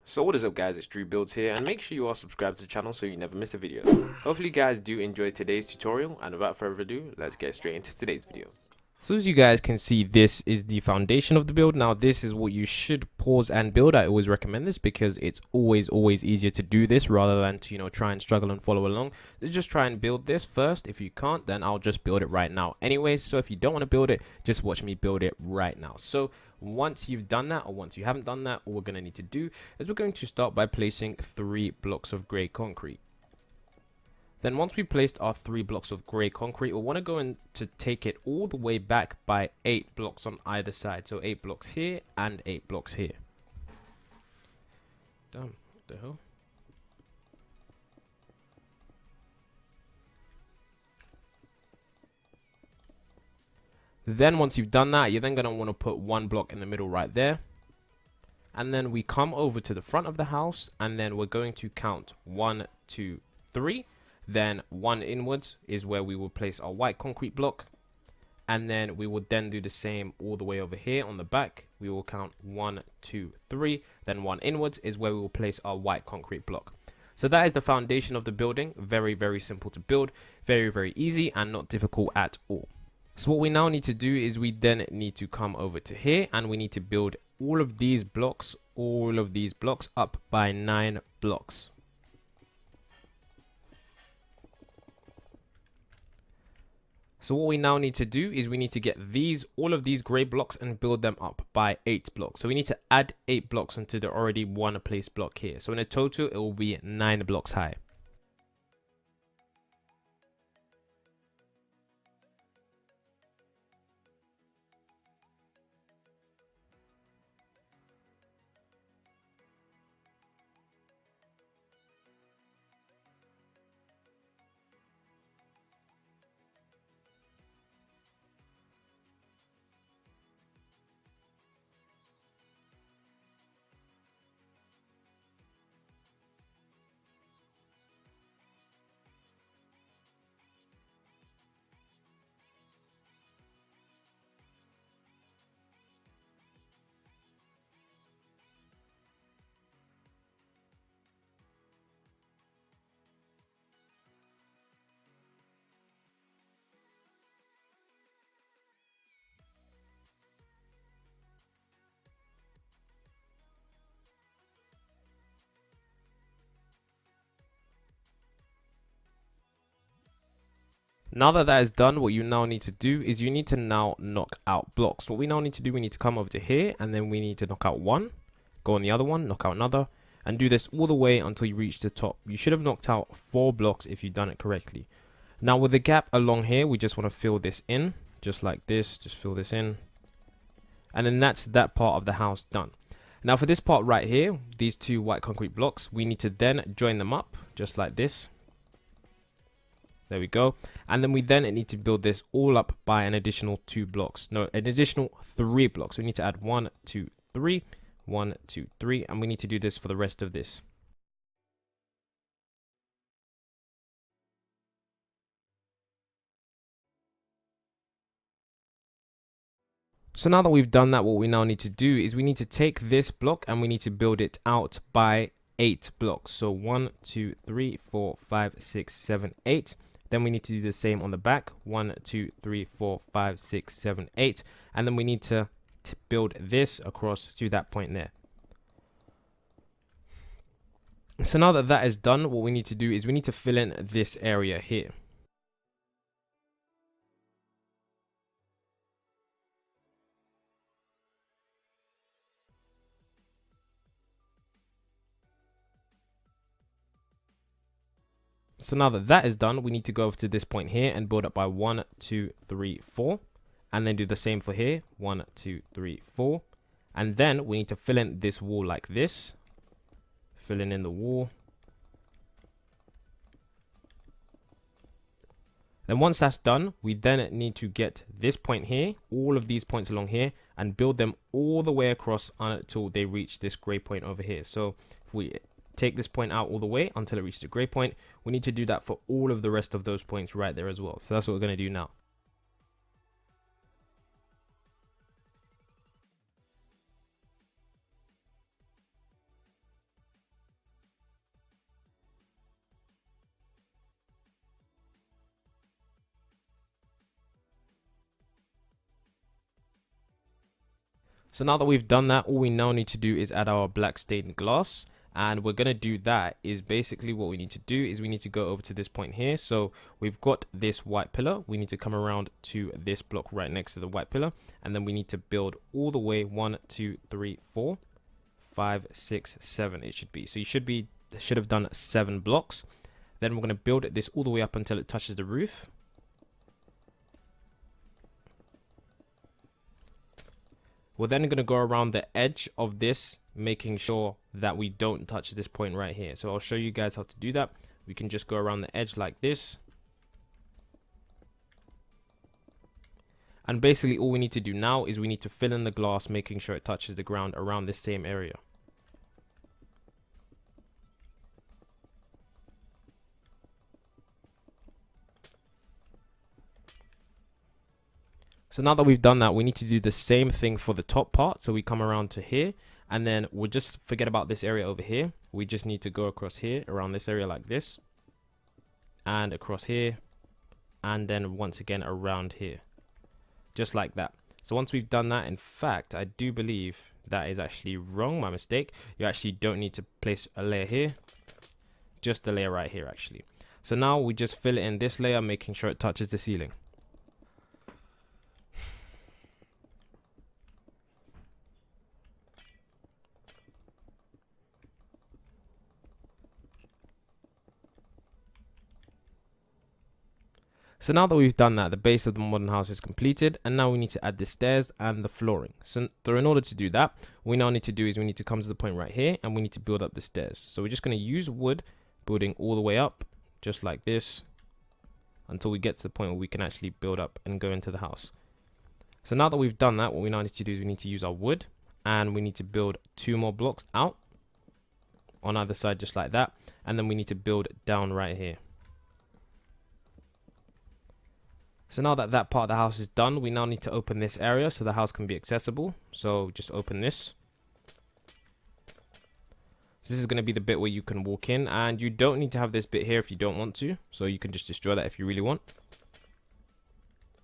So what is up guys, it's Drew Builds here, and make sure you are subscribed to the channel so you never miss a video. Hopefully you guys do enjoy today's tutorial, and without further ado, let's get straight into today's video. So as you guys can see, this is the foundation of the build. Now this is what you should pause and build. I always recommend this because it's always easier to do this rather than to try and struggle and follow along. Just try and build this first. If you can't, then I'll just build it right now anyways. So if you don't want to build it, just watch me build it right now. So once you've done that, or once you haven't done that, all we're going to need to do is we're going to start by placing 3 blocks of grey concrete. Then once we placed our 3 blocks of grey concrete, we'll want to go in to take it all the way back by 8 blocks on either side. So 8 blocks here and 8 blocks here. Damn, what the hell? Then once you've done that, you're then going to want to put 1 block in the middle right there. And then we come over to the front of the house, and then we're going to count 1, 2, 3. Then 1 inwards is where we will place our white concrete block, and then we will then do the same all the way over here on the back. We will count 1, 2, 3. Then 1 inwards is where we will place our white concrete block. So that is the foundation of the building. Very simple to build, very easy and not difficult at all. So what we now need to do is we then need to come over to here, and we need to build all of these blocks up by 9 blocks. So what we now need to do is we need to get all of these grey blocks and build them up by 8 blocks. So we need to add 8 blocks onto the already 1 place block here. So in a total, it will be 9 blocks high. Now that is done, what you now need to do is you need to now knock out blocks. What we now need to do, we need to come over to here, and then we need to knock out 1, go on the other one, knock out another, and do this all the way until you reach the top. You should have knocked out 4 blocks if you've done it correctly. Now with the gap along here, we just want to fill this in, just like this, just fill this in. And then that's that part of the house done. Now for this part right here, these 2 white concrete blocks, we need to then join them up, just like this. There we go. And then we need to build this all up by an additional 2 blocks. No, an additional 3 blocks. We need to add 1, 2, 3, 1, 2, 3, and we need to do this for the rest of this. So now that we've done that, what we now need to do is we need to take this block and we need to build it out by 8 blocks. So 1, 2, 3, 4, 5, 6, 7, 8. Then we need to do the same on the back. 1, 2, 3, 4, 5, 6, 7, 8. And then we need to build this across to that point there. So now that is done, what we need to do is we need to fill in this area here. So now that is done, we need to go over to this point here and build up by 1, 2, 3, 4. And then do the same for here. 1, 2, 3, 4. And then we need to fill in this wall like this. Filling in the wall. Then once that's done, we then need to get this point here, all of these points along here, and build them all the way across until they reach this grey point over here. So if we take this point out all the way until it reaches the grey point, we need to do that for all of the rest of those points right there as well. So that's what we're going to do now. So now that we've done that, all we now need to do is add our black stained glass. And we're going to do that is basically what we need to do is we need to go over to this point here. So we've got this white pillar. We need to come around to this block right next to the white pillar. And then we need to build all the way 1, 2, 3, 4, 5, 6, 7 it should be. So you should have done 7 blocks. Then we're going to build this all the way up until it touches the roof. We're then going to go around the edge of this, making sure that we don't touch this point right here. So I'll show you guys how to do that. We can just go around the edge like this. And basically all we need to do now is we need to fill in the glass, making sure it touches the ground around this same area. So now that we've done that, we need to do the same thing for the top part. So we come around to here, and then we'll just forget about this area over here. We just need to go across here, around this area like this, and across here, and then once again around here, just like that. So once we've done that, in fact, I do believe that is actually wrong, my mistake. You actually don't need to place a layer here, just a layer right here actually. So now we just fill in this layer, making sure it touches the ceiling. So now that we've done that, the base of the modern house is completed, and now we need to add the stairs and the flooring. So in order to do that, what we now need to do is we need to come to the point right here, and we need to build up the stairs. So we're just going to use wood, building all the way up, just like this, until we get to the point where we can actually build up and go into the house. So now that we've done that, what we now need to do is we need to use our wood, and we need to build 2 more blocks out on either side, just like that, and then we need to build down right here. So now that that part of the house is done, we now need to open this area so the house can be accessible. So just open this. So this is going to be the bit where you can walk in, and you don't need to have this bit here if you don't want to. So you can just destroy that if you really want.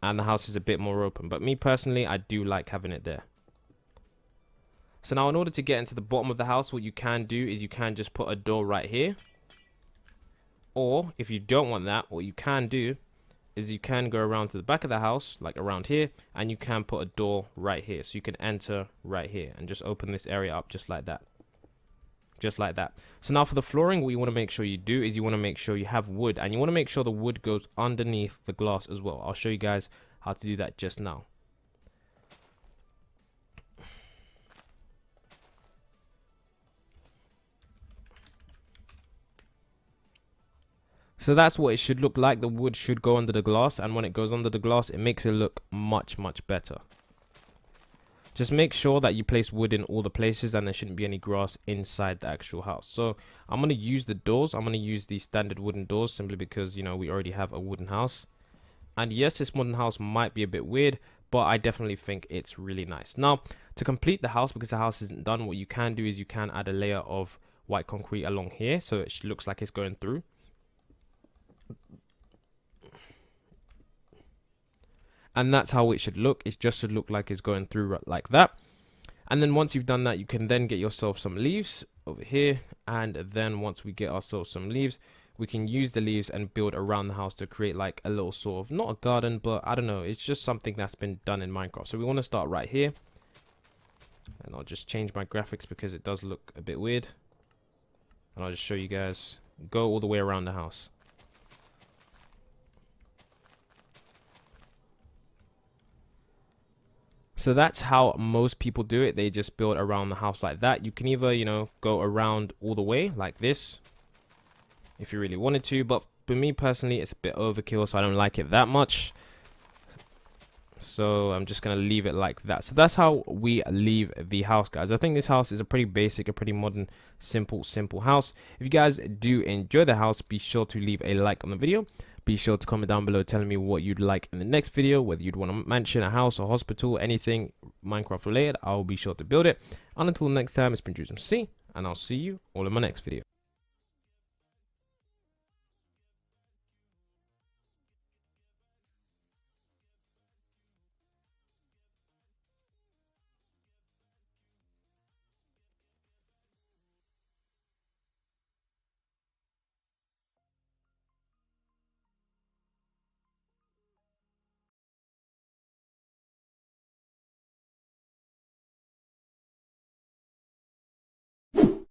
And the house is a bit more open, but me personally, I do like having it there. So now in order to get into the bottom of the house, what you can do is you can just put a door right here. Or if you don't want that, what you can do is you can go around to the back of the house, like around here, and you can put a door right here. So you can enter right here and just open this area up just like that. Just like that. So now for the flooring, what you want to make sure you do is you want to make sure you have wood, and you want to make sure the wood goes underneath the glass as well. I'll show you guys how to do that just now. So that's what it should look like. The wood should go under the glass, and when it goes under the glass, it makes it look much better. Just make sure that you place wood in all the places, and there shouldn't be any grass inside the actual house. So I'm going to use the doors. I'm going to use these standard wooden doors simply because, you know, we already have a wooden house. And yes, this modern house might be a bit weird, but I definitely think it's really nice. Now, to complete the house, because the house isn't done, what you can do is you can add a layer of white concrete along here, so it looks like it's going through. And that's how it should look. It just should look like it's going through like that. And then once you've done that, you can then get yourself some leaves over here. And then once we get ourselves some leaves, we can use the leaves and build around the house to create like a little sort of, not a garden, but I don't know, it's just something that's been done in Minecraft. So we want to start right here. And I'll just change my graphics because it does look a bit weird. And I'll just show you guys. Go all the way around the house. So that's how most people do it. They just build around the house like that. You can either, you know, go around all the way like this if you really wanted to. But for me personally, it's a bit overkill, so I don't like it that much. So I'm just going to leave it like that. So that's how we leave the house, guys. I think this house is a pretty basic, a pretty modern, simple house. If you guys do enjoy the house, be sure to leave a like on the video. Be sure to comment down below telling me what you'd like in the next video, whether you'd want a mansion, a house, a hospital, anything Minecraft related. I'll be sure to build it. And until next time, it's been Drews MC, and I'll see you all in my next video.